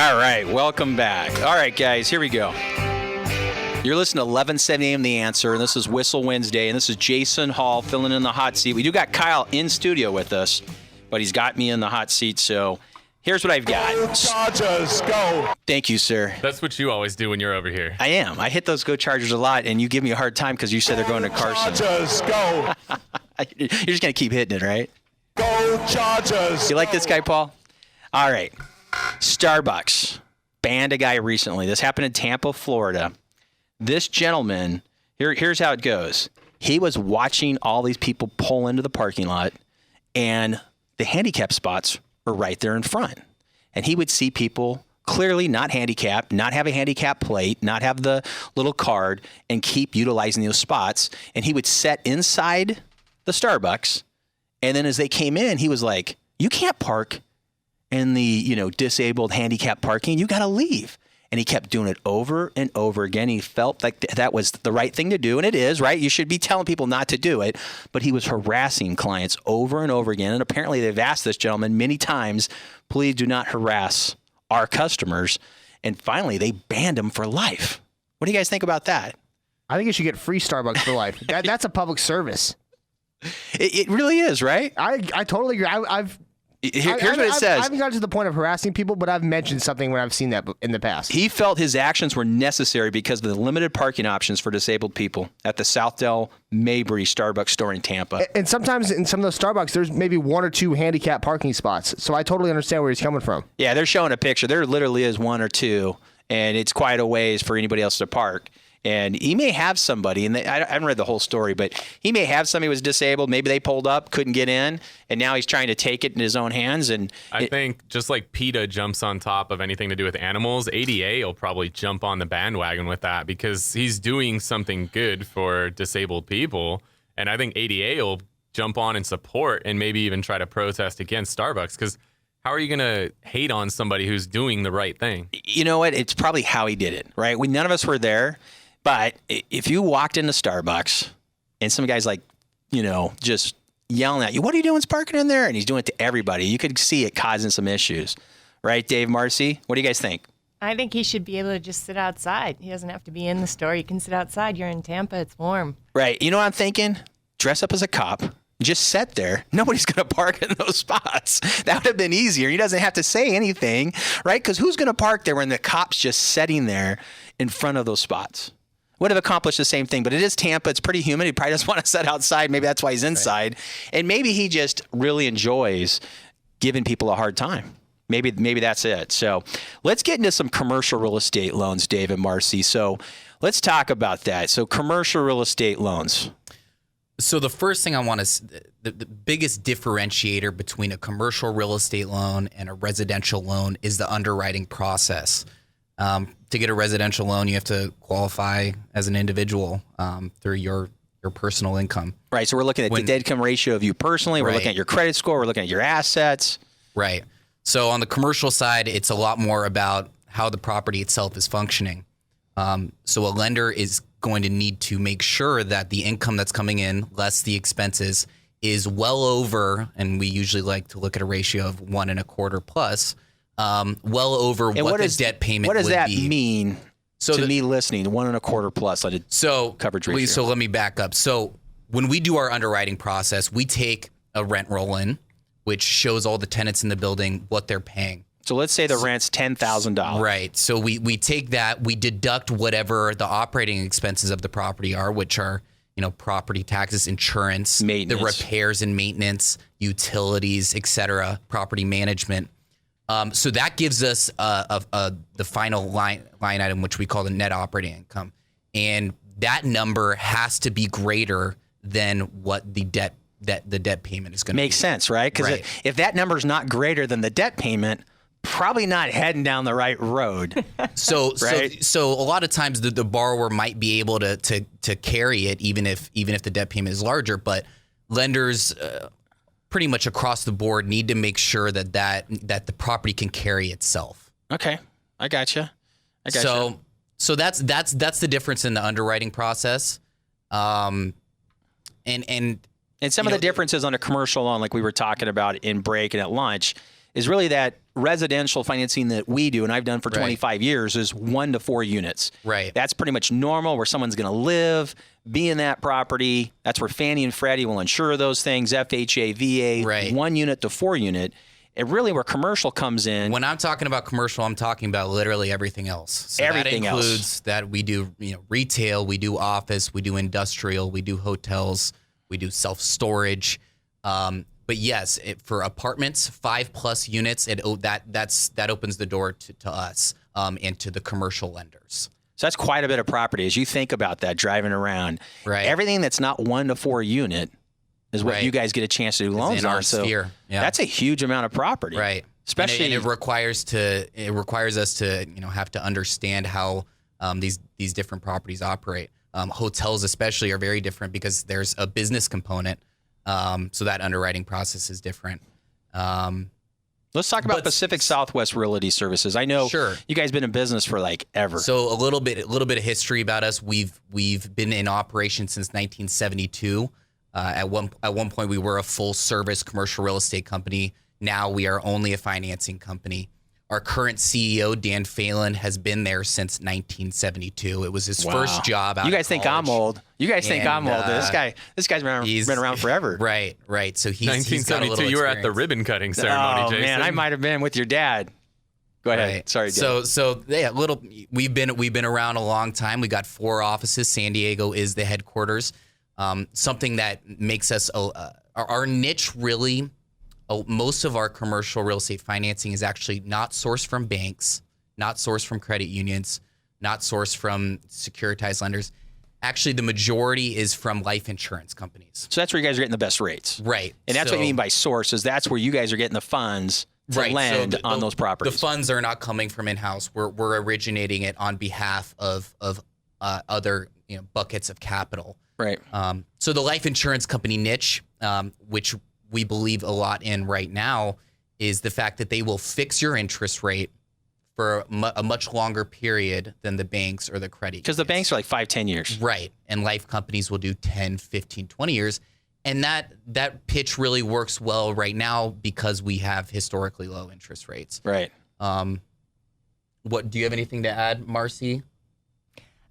All right, welcome back. All right, guys, here we go. You're listening to 1170 AM The Answer, and this is Whissel Wednesday, and this is Jason Hall filling in the hot seat. We do got Kyle in studio with us, but he's got me in the hot seat, so here's what I've got. Go Chargers, go. Thank you, sir. That's what you always do when you're over here. I am. I hit those Go Chargers a lot, and you give me a hard time because you said they're going to Carson. Chargers, go. You're just going to keep hitting it, right? Go Chargers. You like this guy, Paul? All right. Starbucks banned a guy recently. This happened in Tampa, Florida. This gentleman, here's how it goes. He was watching all these people pull into the parking lot, and the handicap spots were right there in front. And he would see people clearly not handicapped, not have a handicap plate, not have the little card, and keep utilizing those spots. And he would sit inside the Starbucks, and then as they came in, he was like, "You can't park in the, disabled handicap parking. You got to leave." And he kept doing it over and over again. He felt like that was the right thing to do. And it is, right? You should be telling people not to do it. But he was harassing clients over and over again. And apparently they've asked this gentleman many times, please do not harass our customers. And finally, they banned him for life. What do you guys think about that? I think you should get free Starbucks for life. That's a public service. It really is, right? I totally agree. Here's what it says. I haven't gotten to the point of harassing people, but I've mentioned something when I've seen that in the past. He felt his actions were necessary because of the limited parking options for disabled people at the Southdale Mabry Starbucks store in Tampa. And sometimes in some of those Starbucks, there's maybe one or two handicap parking spots. So I totally understand where he's coming from. Yeah, they're showing a picture. There literally is one or two, and it's quite a ways for anybody else to park. And he may have somebody, and I haven't read the whole story, but he may have somebody who was disabled. Maybe they pulled up, couldn't get in, and now he's trying to take it in his own hands. And I think just like PETA jumps on top of anything to do with animals, ADA will probably jump on the bandwagon with that because he's doing something good for disabled people. And I think ADA will jump on and support and maybe even try to protest against Starbucks because how are you going to hate on somebody who's doing the right thing? You know what? It's probably how he did it, right? None of us were there. But if you walked into Starbucks and some guy's like, just yelling at you, what are you doing parking in there? And he's doing it to everybody. You could see it causing some issues. Right, Dave, Marci? What do you guys think? I think he should be able to just sit outside. He doesn't have to be in the store. You can sit outside. You're in Tampa. It's warm. Right. You know what I'm thinking? Dress up as a cop. Just sit there. Nobody's going to park in those spots. That would have been easier. He doesn't have to say anything, right? Because who's going to park there when the cop's just sitting there in front of those spots? Would have accomplished the same thing, but it is Tampa. It's pretty humid. He probably doesn't want to sit outside. Maybe that's why he's inside. Right. And maybe he just really enjoys giving people a hard time. Maybe that's it. So let's get into some commercial real estate loans, Dave and Marci. So let's talk about that. So commercial real estate loans. So the first thing I want to, the biggest differentiator between a commercial real estate loan and a residential loan is the underwriting process. To get a residential loan, you have to qualify as an individual through your personal income. Right. So we're looking at the debt income ratio of you personally. We're looking at your credit score. We're looking at your assets. Right. So on the commercial side, it's a lot more about how the property itself is functioning. So a lender is going to need to make sure that the income that's coming in, less the expenses, is well over, and we usually like to look at a ratio of 1.25 plus, well over what the debt payment would be. What does that mean to me listening? 1.25 plus on a coverage ratio. So let me back up. So when we do our underwriting process, we take a rent roll in, which shows all the tenants in the building what they're paying. So let's say the rent's $10,000. Right. So we take that, we deduct whatever the operating expenses of the property are, which are, property taxes, insurance, maintenance, the repairs and maintenance, utilities, et cetera, property management. So that gives us the final line item, which we call the net operating income. And that number has to be greater than what the debt payment is going to be. Makes sense, right? Because if that number is not greater than the debt payment, probably not heading down the right road. So a lot of times the borrower might be able to carry it even if the debt payment is larger, but lenders pretty much across the board need to make sure that the property can carry itself. Okay, I gotcha. So that's the difference in the underwriting process. And some of the differences on a commercial loan, like we were talking about in break and at lunch, is really that residential financing that we do, and I've done for Right. 25 years, is 1 to 4 units. Right. That's pretty much normal where someone's going to live, be in that property. That's where Fannie and Freddie will insure those things, FHA, VA, Right. 1 unit to 4 unit. And really where commercial comes in. When I'm talking about commercial, I'm talking about literally everything else. So Everything that else. includes that we do, retail, we do office, we do industrial, we do hotels, we do self-storage. But yes, for apartments, 5+ units, that opens the door to us and to the commercial lenders. So that's quite a bit of property as you think about that driving around. Right. Everything that's not 1 to 4 unit is what Right. you guys get a chance to do loans in our on. So sphere. Yeah. that's a huge amount of property. Right. Especially and it requires us to have to understand how these different properties operate. Hotels especially are very different because there's a business component. So that underwriting process is different. Let's talk about But- Pacific Southwest Realty Services. I know Sure. you guys been in business for like ever. So a little bit of history about us. We've been in operation since 1972. At one point, we were a full service commercial real estate company. Now we are only a financing company. Our current CEO, Dan Phelan, has been there since 1972. It was his first job out You of guys think I'm college. old. You guys think I'm And, old. This guy's He's been around forever. Right. So he's got a 1972. little You were at the experience. ribbon cutting ceremony, Oh Jason. man, I might have been with your dad. Go ahead. Right. Sorry, Dad. So yeah, we've been around a long time. We got 4 offices. San Diego is the headquarters. Something that makes us our niche really. Most of our commercial real estate financing is actually not sourced from banks, not sourced from credit unions, not sourced from securitized lenders. Actually, the majority is from life insurance companies. So that's where you guys are getting the best rates. Right. And that's what you mean by sources. That's where you guys are getting the funds to Right. lend So on those properties. The funds are not coming from in-house. We're originating it on behalf of other buckets of capital. Right. So the life insurance company niche, which we believe a lot in right now, is the fact that they will fix your interest rate for a much longer period than the banks or the credit Because the unions. banks are like 5-10 years. Right. And life companies will do 10, 15, 20 years. And that pitch really works well right now because we have historically low interest rates. Right. What do you have anything to add, Marci?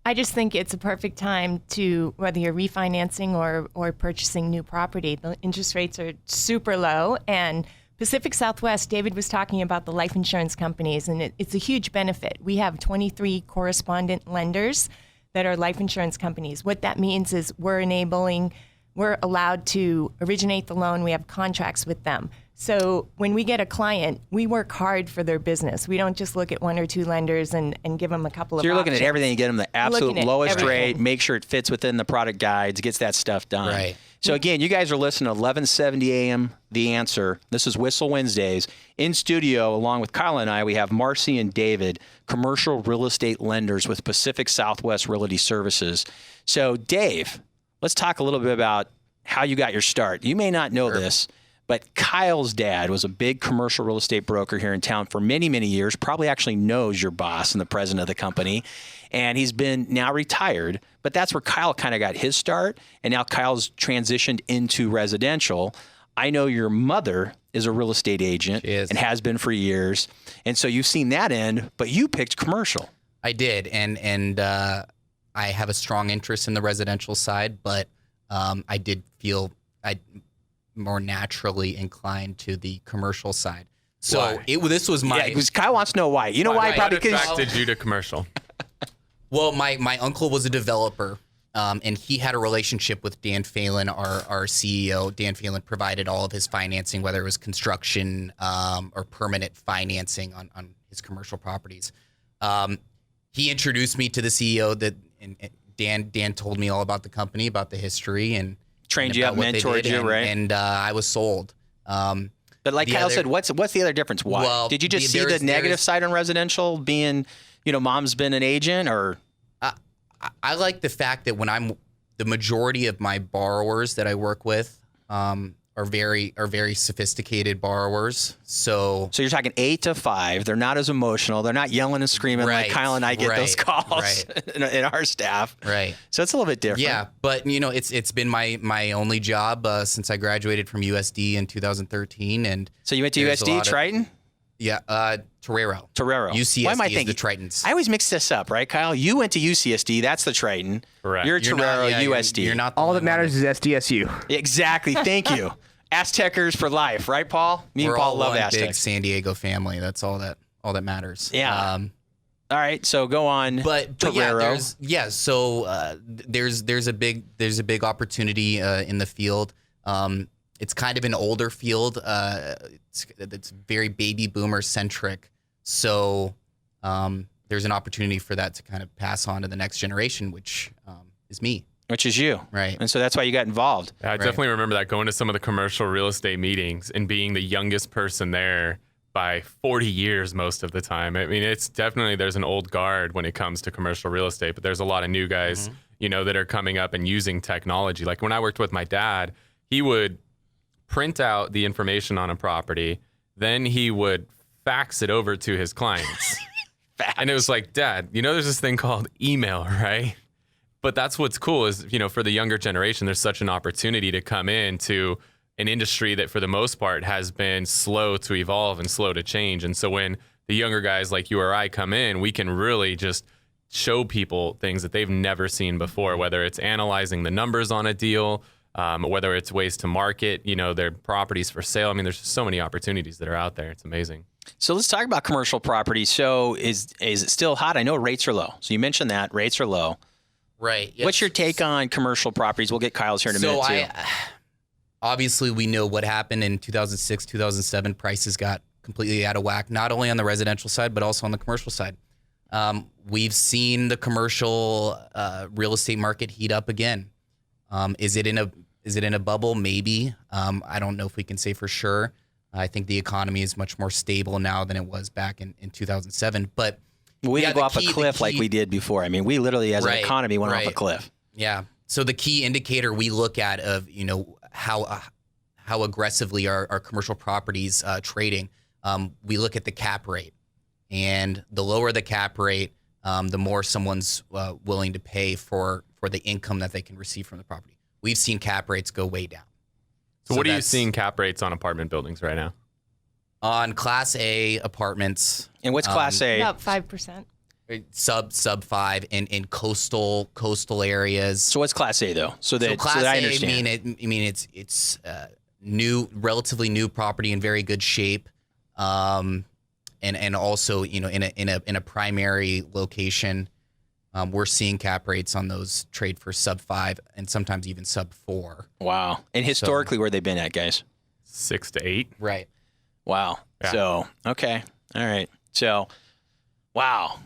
I just think it's a perfect time to, whether you're refinancing or purchasing new property, the interest rates are super low. And Pacific Southwest, David was talking about the life insurance companies, and it's a huge benefit. We have 23 correspondent lenders that are life insurance companies. What that means is we're allowed to originate the loan. We have contracts with them. So when we get a client, we work hard for their business. We don't just look at 1 or 2 lenders and give them a couple of So you're looking at options. everything to get them the absolute Looking at lowest everything. rate, make sure it fits within the product guides, gets that stuff done. Right. So again, you guys are listening to 1170 AM, The Answer. This is Whissel Wednesdays. In studio, along with Kyle and I, we have Marci and David, commercial real estate lenders with Pacific Southwest Realty Services. So Dave, let's talk a little bit about how you got your start. You may not know this, but Kyle's dad was a big commercial real estate broker here in town for many, many years, probably actually knows your boss and the president of the company. And he's been now retired, but that's where Kyle kind of got his start. And now Kyle's transitioned into residential. I know your mother is a real estate agent She is. and has been for years. And so you've seen that end, but you picked commercial. I did, and I have a strong interest in the residential side, but I did feel I more naturally inclined to the commercial side. So Why? this was my Yeah, because Kyle wants to know why. You know why? Right. Probably What because attracted you to commercial? Well, my uncle was a developer, and he had a relationship with Dan Phelan, our CEO. Dan Phelan provided all of his financing, whether it was construction or permanent financing on his commercial properties. He introduced me to the CEO. And Dan told me all about the company, about the history, and Trained you about up, what they mentored did, you, right? And I was sold. But like The Kyle other- said, what's the other difference? Why? Well, Did you just see there's- the negative there's- side on residential being, mom's been an agent or? I like the fact that when the majority of my borrowers that I work with are very sophisticated borrowers. So So you're talking 8 to 5. They're not as emotional. They're not yelling and screaming like Right, Kyle and I get those right, calls right. in our staff. right. So it's a little bit different. Yeah, but it's been my only job since I graduated from USD in 2013, and So you went to there's a USD, lot of- Triton? Yeah, Torero. UCSD Why am I is thinking the Tritons. I always mix this up, right, Kyle? You went to UCSD. That's the Triton. Correct. You're You're not- Torero, yeah, USD. You're not the All only that matters one is SDSU. Exactly. Thank you. Aztecers for life, right, Paul? Me We're and Paul all love one Aztecs. big San Diego family. That's all that matters. Yeah. All right, so go on. But Torero. So there's a big opportunity in the field. It's kind of an older field. It's very baby boomer centric. So there's an opportunity for that to kind of pass on to the next generation, which is me. Which is you. Right. And so that's why you got involved. I definitely remember that, going to some of the commercial real estate meetings and being the youngest person there by 40 years most of the time. I mean, it's definitely, there's an old guard when it comes to commercial real estate, but there's a lot of new guys, that are coming up and using technology. Like when I worked with my dad, he would print out the information on a property, then he would fax it over to his clients. And it was like, Dad, there's this thing called email, right? But that's what's cool is, for the younger generation, there's such an opportunity to come into an industry that for the most part has been slow to evolve and slow to change. And so when the younger guys like you or I come in, we can really just show people things that they've never seen before, whether it's analyzing the numbers on a deal, whether it's ways to market, their properties for sale. I mean, there's just so many opportunities that are out there. It's amazing. So let's talk about commercial property. So is it still hot? I know rates are low. So you mentioned that rates are low. Right. Yes. What's your take on commercial properties? We'll get Kyle's here in a minute too. Obviously, we know what happened in 2006, 2007. Prices got completely out of whack, not only on the residential side, but also on the commercial side. We've seen the commercial real estate market heat up again. Is it in a bubble? Maybe. I don't know if we can say for sure. I think the economy is much more stable now than it was back in 2007. But we didn't go off a cliff like we did before. I mean, we literally, as an economy, went off a cliff. Yeah. So the key indicator we look at of how aggressively are commercial properties trading, we look at the cap rate, and the lower the cap rate, the more someone's willing to pay for the income that they can receive from the property. We've seen cap rates go way down. So what are you seeing cap rates on apartment buildings right now? On Class A apartments. And what's Class A? About 5%. Sub 5 in coastal areas. So what's Class A though? So that Class I A, understand. it's new, relatively new property in very good shape, and also in a primary location. We're seeing cap rates on those trade for sub 5 and sometimes even sub 4. Wow. And historically, where they've been at, guys? 6 to 8. Right. Wow. Yeah. So, okay. All right. So, wow.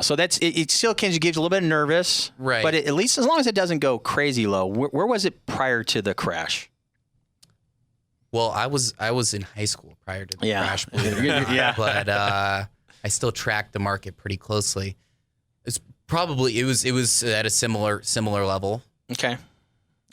So it still can give you a little bit nervous. Right. But at least as long as it doesn't go crazy low, where was it prior to the crash? Well, I was in high school prior to the crash. Yeah. But I still tracked the market pretty closely. It was at a similar level. Okay. All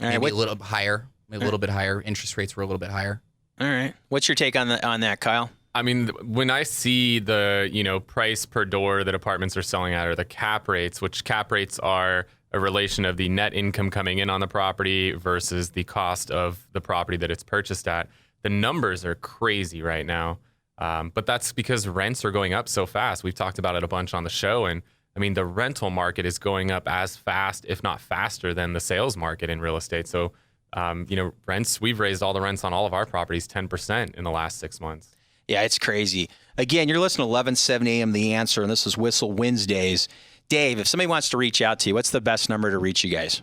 right. Maybe a little higher. A little bit higher. Interest rates were a little bit higher. All right. What's your take on that, Kyle? I mean, when I see the, price per door that apartments are selling at, or the cap rates, which cap rates are a relation of the net income coming in on the property versus the cost of the property that it's purchased at, the numbers are crazy right now. But that's because rents are going up so fast. We've talked about it a bunch on the show. And I mean, the rental market is going up as fast, if not faster, than the sales market in real estate. So, rents, we've raised all the rents on all of our properties 10% in the last 6 months. Yeah, it's crazy. Again, you're listening to 1170 AM The Answer, and this is Whissel Wednesdays. Dave, if somebody wants to reach out to you, what's the best number to reach you guys?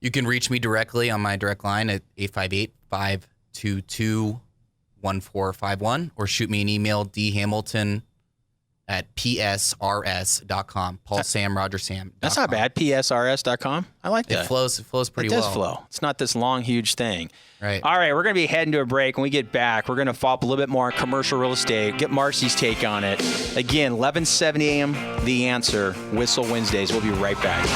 You can reach me directly on my direct line at 858-522-1451, or shoot me an email, dhamilton@psrs.com. Paul Sam Roger Sam. That's not bad. PSRS.com. I like that. It flows pretty well. It does flow. It's not this long, huge thing. Right. All right, we're going to be heading to a break. When we get back, we're going to follow up a little bit more on commercial real estate, get Marci's take on it. Again, 1170 AM, The Answer, Whissel Wednesdays. We'll be right back.